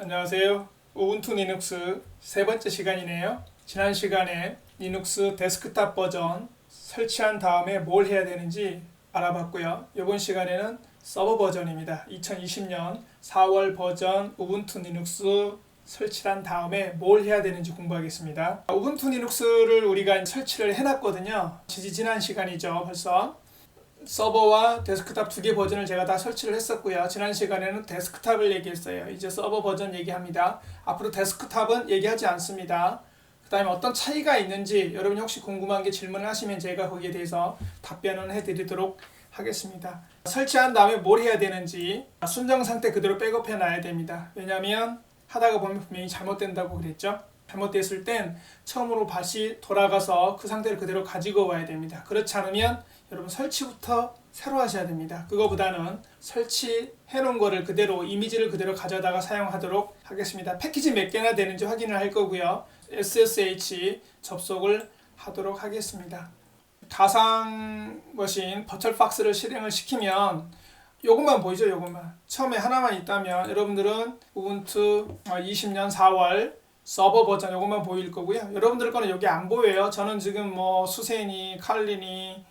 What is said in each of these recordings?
안녕하세요. 우분투 리눅스 세 번째 시간이네요. 지난 시간에 리눅스 데스크탑 버전 설치한 다음에 뭘 해야 되는지 알아봤고요. 이번 시간에는 서버 버전입니다. 2020년 4월 버전 우분투 리눅스 설치한 다음에 뭘 해야 되는지 공부하겠습니다. 우분투 리눅스를 우리가 설치를 해놨거든요. 지난 시간이죠, 벌써. 서버와 데스크탑 두 개 버전을 제가 다 설치를 했었고요. 지난 시간에는 데스크탑을 얘기했어요. 이제 서버 버전 얘기합니다. 앞으로 데스크탑은 얘기하지 않습니다. 그 다음에 어떤 차이가 있는지 여러분이 혹시 궁금한 게 질문을 하시면 제가 거기에 대해서 답변을 해드리도록 하겠습니다. 설치한 다음에 뭘 해야 되는지 순정 상태 그대로 백업해 놔야 됩니다. 왜냐하면 하다가 보면 분명히 잘못된다고 그랬죠. 잘못됐을 땐 처음으로 다시 돌아가서 그 상태를 그대로 가지고 와야 됩니다. 그렇지 않으면 여러분 설치부터 새로 하셔야 됩니다. 그거보다는 설치해 놓은 거를 그대로 이미지를 그대로 가져다가 사용하도록 하겠습니다. 패키지 몇 개나 되는지 확인을 할 거고요. SSH 접속을 하도록 하겠습니다. 가상 머신 버츄얼박스를 실행을 시키면 요것만 보이죠? 요것만. 처음에 하나만 있다면 여러분들은 우분투 20년 4월 서버 버전 요것만 보일 거고요. 여러분들 거는 여기 안 보여요. 저는 지금 뭐 수세니, 칼리니,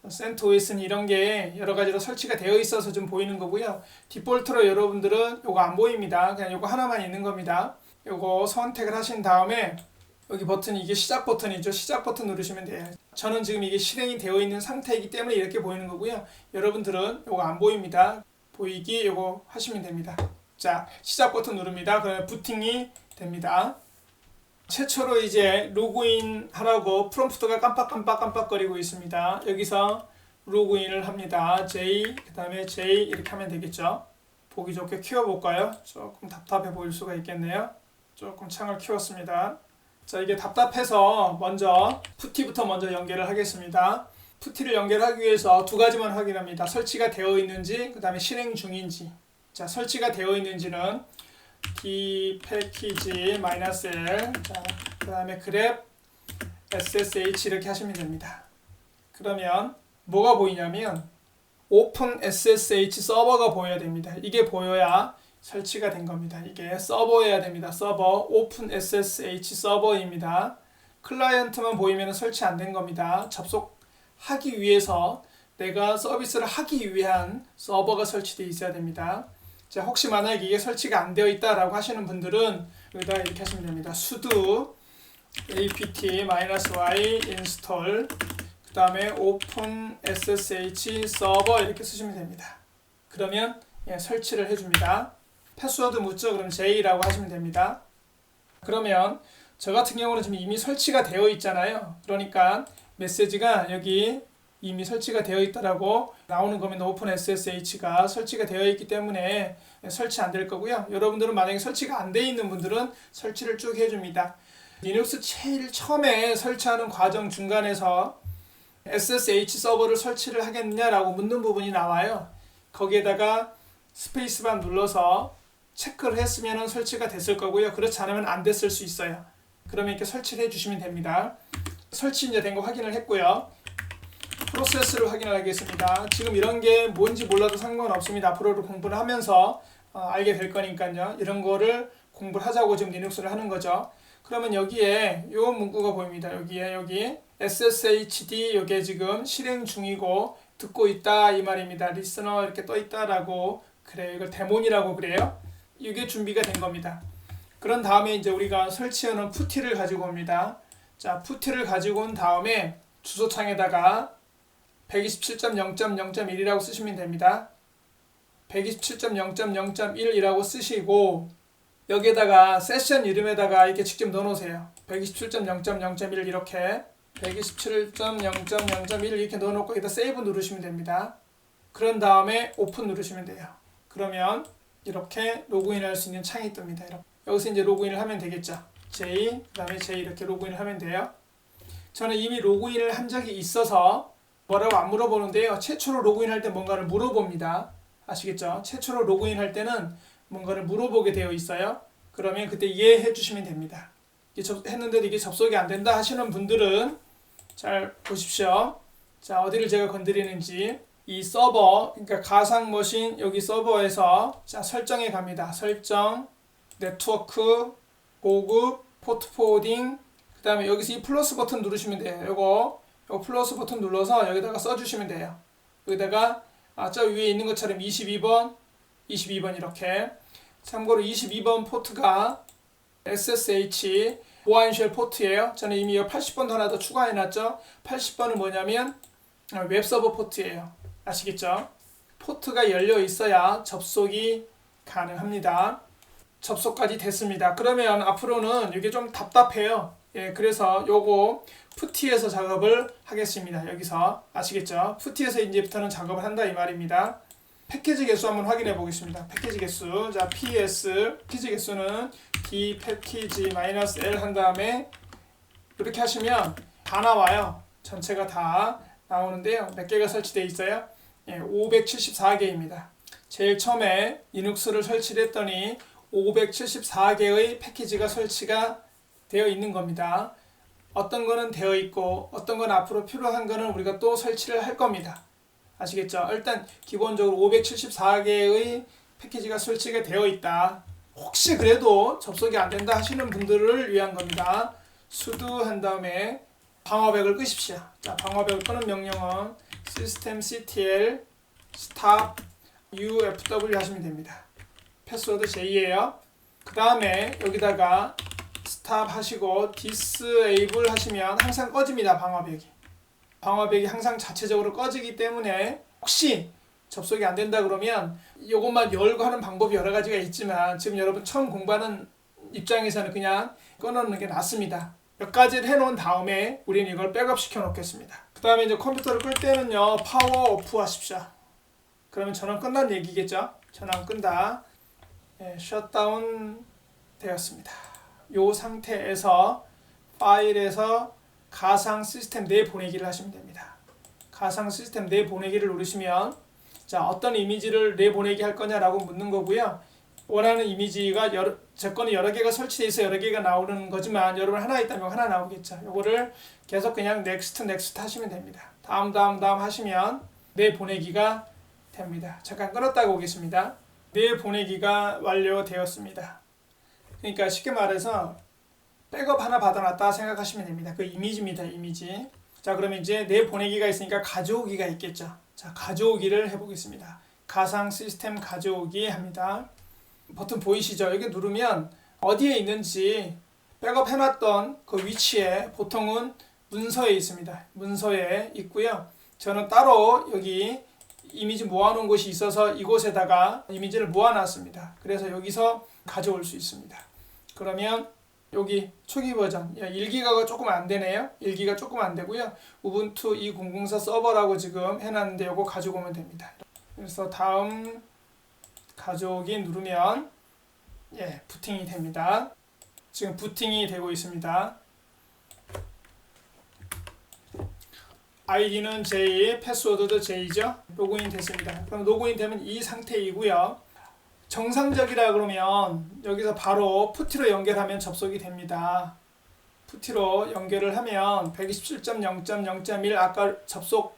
센토스니 이런 게 여러 가지로 설치가 되어 있어서 좀 보이는 거고요. 디폴트로 여러분들은 요거 안 보입니다. 그냥 요거 하나만 있는 겁니다. 요거 선택을 하신 다음에 여기 버튼이 이게 시작 버튼이죠. 시작 버튼 누르시면 돼요. 저는 지금 이게 실행이 되어 있는 상태이기 때문에 이렇게 보이는 거고요. 여러분들은 요거 안 보입니다. 보이기 요거 하시면 됩니다. 자, 시작 버튼 누릅니다. 그러면 부팅이 됩니다. 최초로 이제 로그인 하라고 프롬프트가 깜빡거리고 있습니다. 여기서 로그인을 합니다. J, 그 다음에 J 이렇게 하면 되겠죠. 보기 좋게 키워볼까요? 조금 답답해 보일 수가 있겠네요. 조금 창을 키웠습니다. 자, 이게 답답해서 먼저 푸티부터 먼저 연결을 하겠습니다. 푸티를 연결하기 위해서 두 가지만 확인합니다. 설치가 되어 있는지, 그 다음에 실행 중인지. 자, 설치가 되어 있는지는 d 패키지 -l, 자, 그 다음에 grep ssh 이렇게 하시면 됩니다. 그러면 뭐가 보이냐면 오픈 ssh 서버가 보여야 됩니다. 이게 보여야 설치가 된 겁니다. 이게 서버여야 됩니다. 서버 오픈 ssh 서버입니다. 클라이언트만 보이면 설치 안 된 겁니다. 접속하기 위해서 내가 서비스를 하기 위한 서버가 설치되어 있어야 됩니다. 자, 혹시 만약에 이게 설치가 안 되어 있다라고 하시는 분들은 여기다 이렇게 하시면 됩니다. sudo apt-y install 그 다음에 open ssh server 이렇게 쓰시면 됩니다. 그러면 설치를 해줍니다. 패스워드 묻죠? 그럼 J라고 하시면 됩니다. 그러면 저 같은 경우는 지금 이미 설치가 되어 있잖아요. 그러니까 메시지가 여기 이미 설치가 되어 있다라고 나오는 거면 오픈 SSH가 설치가 되어 있기 때문에 설치 안 될 거고요. 여러분들은 만약에 설치가 안 돼 있는 분들은 설치를 쭉 해줍니다. 리눅스 제일 처음에 설치하는 과정 중간에서 SSH 서버를 설치를 하겠느냐라고 묻는 부분이 나와요. 거기에다가 스페이스바 눌러서 체크를 했으면 설치가 됐을 거고요. 그렇지 않으면 안 됐을 수 있어요. 그러면 이렇게 설치를 해주시면 됩니다. 설치 이제 된 거 확인을 했고요. 프로세스를 확인하겠습니다. 지금 이런 게 뭔지 몰라도 상관없습니다. 앞으로 공부를 하면서 알게 될 거니까요. 이런 거를 공부를 하자고 지금 리눅스를 하는 거죠. 그러면 여기에 이 문구가 보입니다. 여기 SSHD 이게 지금 실행 중이고 듣고 있다 이 말입니다. 리스너 이렇게 떠 있다라고 그래요. 이걸 데몬이라고 그래요. 이게 준비가 된 겁니다. 그런 다음에 이제 우리가 설치해놓은 푸티를 가지고 옵니다. 자, 푸티를 가지고 온 다음에 주소창에다가 127.0.0.1이라고 쓰시면 됩니다. 127.0.0.1이라고 쓰시고 여기에다가 세션 이름에다가 이렇게 직접 넣어놓으세요. 127.0.0.1 이렇게 127.0.0.1 이렇게 넣어놓고 여기다 세이브 누르시면 됩니다. 그런 다음에 오픈 누르시면 돼요. 그러면 이렇게 로그인할 수 있는 창이 뜹니다. 이렇게. 여기서 이제 로그인을 하면 되겠죠. J, 그 다음에 J 이렇게 로그인을 하면 돼요. 저는 이미 로그인을 한 적이 있어서 뭐라고 안 물어보는데요. 최초로 로그인할 때 뭔가를 물어봅니다. 아시겠죠? 최초로 로그인할 때는 뭔가를 물어보게 되어 있어요. 그러면 그때 이해해 주시면 됩니다. 했는데도 이게 접속이 안 된다 하시는 분들은 잘 보십시오. 자, 어디를 제가 건드리는지 이 서버, 그러니까 가상 머신 여기 서버에서 자 설정에 갑니다. 설정, 네트워크, 보급, 포트 포워딩, 그 다음에 여기서 이 플러스 버튼 누르시면 돼요. 요거 플러스 버튼 눌러서 여기다가 써주시면 돼요. 여기다가 저 위에 있는 것처럼 22번 이렇게. 참고로 22번 포트가 SSH 보안쉘 포트예요. 저는 이미 80번도 하나 더 추가해놨죠. 80번은 뭐냐면 웹서버 포트예요. 아시겠죠? 포트가 열려 있어야 접속이 가능합니다. 접속까지 됐습니다. 그러면 앞으로는 이게 좀 답답해요. 예, 그래서 요거 푸티에서 작업을 하겠습니다. 여기서 아시겠죠? 푸티에서 이제부터는 작업을 한다 이 말입니다. 패키지 개수 한번 확인해 보겠습니다. 패키지 개수. 자, PS 패키지 개수는 D 패키지 -L 한 다음에 이렇게 하시면 다 나와요. 전체가 다 나오는데요. 몇 개가 설치되어 있어요? 예, 574개입니다. 제일 처음에 리눅스를 설치를 했더니 574개의 패키지가 설치가 되어 있는 겁니다. 어떤 거는 되어 있고 어떤 건 앞으로 필요한 거는 우리가 또 설치를 할 겁니다. 아시겠죠? 일단 기본적으로 574개의 패키지가 설치가 되어 있다. 혹시 그래도 접속이 안 된다 하시는 분들을 위한 겁니다. sudo 한 다음에 방어벽을 끄십시오. 자, 방어벽을 끄는 명령은 systemctl stop ufw 하시면 됩니다. 패스워드 J예요. 그 다음에 여기다가 stop 하시고 disable 하시면 항상 꺼집니다. 방어벽이 항상 자체적으로 꺼지기 때문에 혹시 접속이 안 된다 그러면 이것만 열고 하는 방법이 여러 가지가 있지만 지금 여러분 처음 공부하는 입장에서는 그냥 꺼놓는 게 낫습니다. 몇 가지를 해놓은 다음에 우리는 이걸 백업 시켜 놓겠습니다. 그 다음에 이제 컴퓨터를 끌 때는요, 파워 오프 하십시오. 그러면 전원 끝난 얘기겠죠? 전원 끈다. 네, 셧다운 되었습니다. 이 상태에서 파일에서 가상 시스템 내보내기를 하시면 됩니다. 가상 시스템 내보내기를 누르시면 자, 어떤 이미지를 내보내기 할 거냐라고 묻는 거고요. 원하는 이미지가 제 거는 여러 개가 설치되어 있어 여러 개가 나오는 거지만 여러분 하나 있다면 하나 나오겠죠. 요거를 계속 그냥 넥스트 하시면 됩니다. 다음 하시면 내보내기가 됩니다. 잠깐 끊었다가 오겠습니다. 내보내기가 완료되었습니다. 그러니까 쉽게 말해서 백업 하나 받아놨다 생각하시면 됩니다. 그 이미지입니다. 이미지. 자, 그러면 이제 내보내기가 있으니까 가져오기가 있겠죠. 자, 가져오기를 해보겠습니다. 가상 시스템 가져오기 합니다. 버튼 보이시죠? 여기 누르면 어디에 있는지 백업 해놨던 그 위치에 보통은 문서에 있습니다. 문서에 있고요. 저는 따로 여기 이미지 모아놓은 곳이 있어서 이곳에다가 이미지를 모아놨습니다. 그래서 여기서 가져올 수 있습니다. 그러면 여기 초기 버전 1기가가 조금 안 되네요. 1기가 조금 안 되고요. 우분투 2004 서버라고 지금 해놨는데 이거 가지고 오면 됩니다. 그래서 다음 가져오기 누르면 부팅이 됩니다. 지금 부팅이 되고 있습니다. 아이디는 J, 패스워드도 J죠. 로그인 됐습니다. 그럼 로그인 되면 이 상태이고요. 정상적이라 그러면 여기서 바로 푸티로 연결하면 접속이 됩니다. 푸티로 연결을 하면 127.0.0.1 아까 접속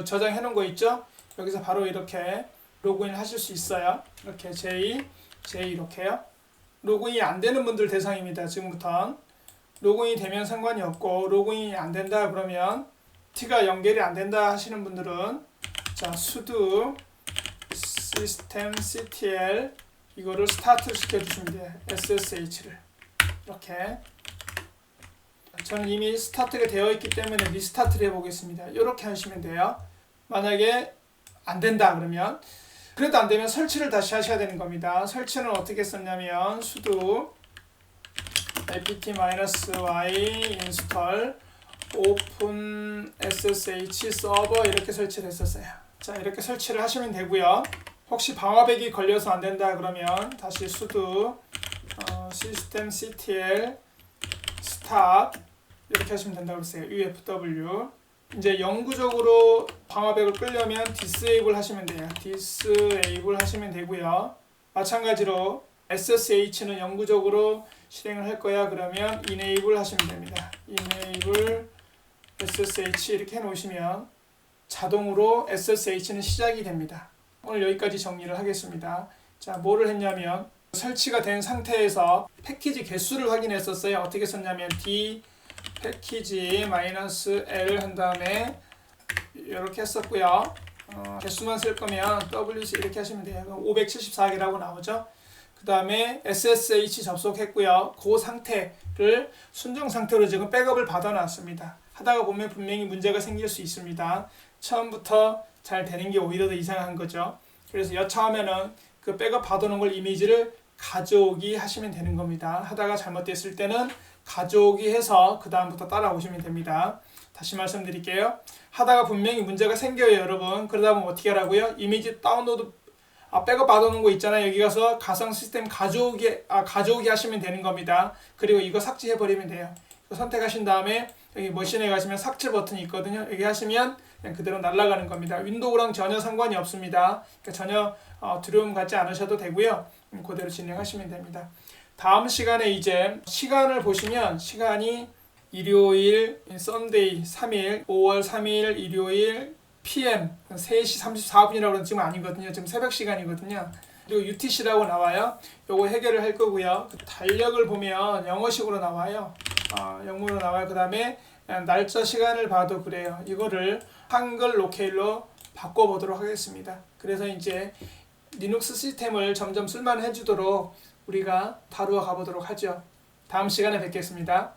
저장해 놓은 거 있죠? 여기서 바로 이렇게 로그인 하실 수 있어요. 이렇게 J 이렇게요. 로그인이 안 되는 분들 대상입니다. 지금부터 로그인이 되면 상관이 없고 로그인이 안 된다 그러면 T가 연결이 안 된다 하시는 분들은 자, sudo systemctl 이거를 스타트 시켜주시면 돼요. SSH를 이렇게. 저는 이미 스타트가 되어 있기 때문에 리스타트를 해보겠습니다. 이렇게 하시면 돼요. 만약에 안 된다 그러면 그래도 안 되면 설치를 다시 하셔야 되는 겁니다. 설치는 어떻게 썼냐면 sudo apt-y install open ssh server 이렇게 설치를 했었어요. 자, 이렇게 설치를 하시면 되고요. 혹시 방화벽이 걸려서 안 된다 그러면 다시 sudo systemctl stop 이렇게 하시면 된다고 했어요. ufw. 이제 영구적으로 방화벽을 끌려면 disable 하시면 돼요. disable 하시면 되고요. 마찬가지로 SSH는 영구적으로 실행을 할 거야. 그러면 enable 하시면 됩니다. enable SSH 이렇게 해 놓으시면 자동으로 SSH는 시작이 됩니다. 오늘 여기까지 정리를 하겠습니다. 자, 뭐를 했냐면 설치가 된 상태에서 패키지 개수를 확인했었어요. 어떻게 썼냐면 d 패키지 -l 한 다음에 이렇게 했었고요. 개수만 쓸 거면 wc 이렇게 하시면 돼요. 574개라고 나오죠. 그 다음에 SSH 접속했고요. 그 상태를 순정 상태로 지금 백업을 받아놨습니다. 하다가 보면 분명히 문제가 생길 수 있습니다. 처음부터 잘 되는 게 오히려 더 이상한 거죠. 그래서 여차하면은 그 백업 받아놓은 걸 이미지를 가져오기 하시면 되는 겁니다. 하다가 잘못됐을 때는 가져오기 해서 그 다음부터 따라오시면 됩니다. 다시 말씀드릴게요. 하다가 분명히 문제가 생겨요, 여러분. 그러다 보면 어떻게 하라고요? 이미지 다운로드 백업 받아놓은 거 있잖아요. 여기 가서 가상 시스템 가져오기 하시면 되는 겁니다. 그리고 이거 삭제해 버리면 돼요. 이거 선택하신 다음에 여기 머신에 가시면 삭제 버튼이 있거든요. 여기 하시면 그냥 그대로 날아가는 겁니다. 윈도우랑 전혀 상관이 없습니다. 그러니까 전혀 두려움 갖지 않으셔도 되고요. 그대로 진행하시면 됩니다. 다음 시간에 이제 시간을 보시면 시간이 일요일, 썬데이 3일, 5월 3일 일요일 PM 3시 34분이라고 그러는 지금 아니거든요. 지금 새벽 시간이거든요. 그리고 UTC라고 나와요. 요거 해결을 할 거고요. 달력을 보면 영어식으로 나와요. 영문으로 나와요. 그 다음에 날짜 시간을 봐도 그래요. 이거를 한글 로케일로 바꿔보도록 하겠습니다. 그래서 이제 리눅스 시스템을 점점 쓸만해지도록 우리가 다루어 가보도록 하죠. 다음 시간에 뵙겠습니다.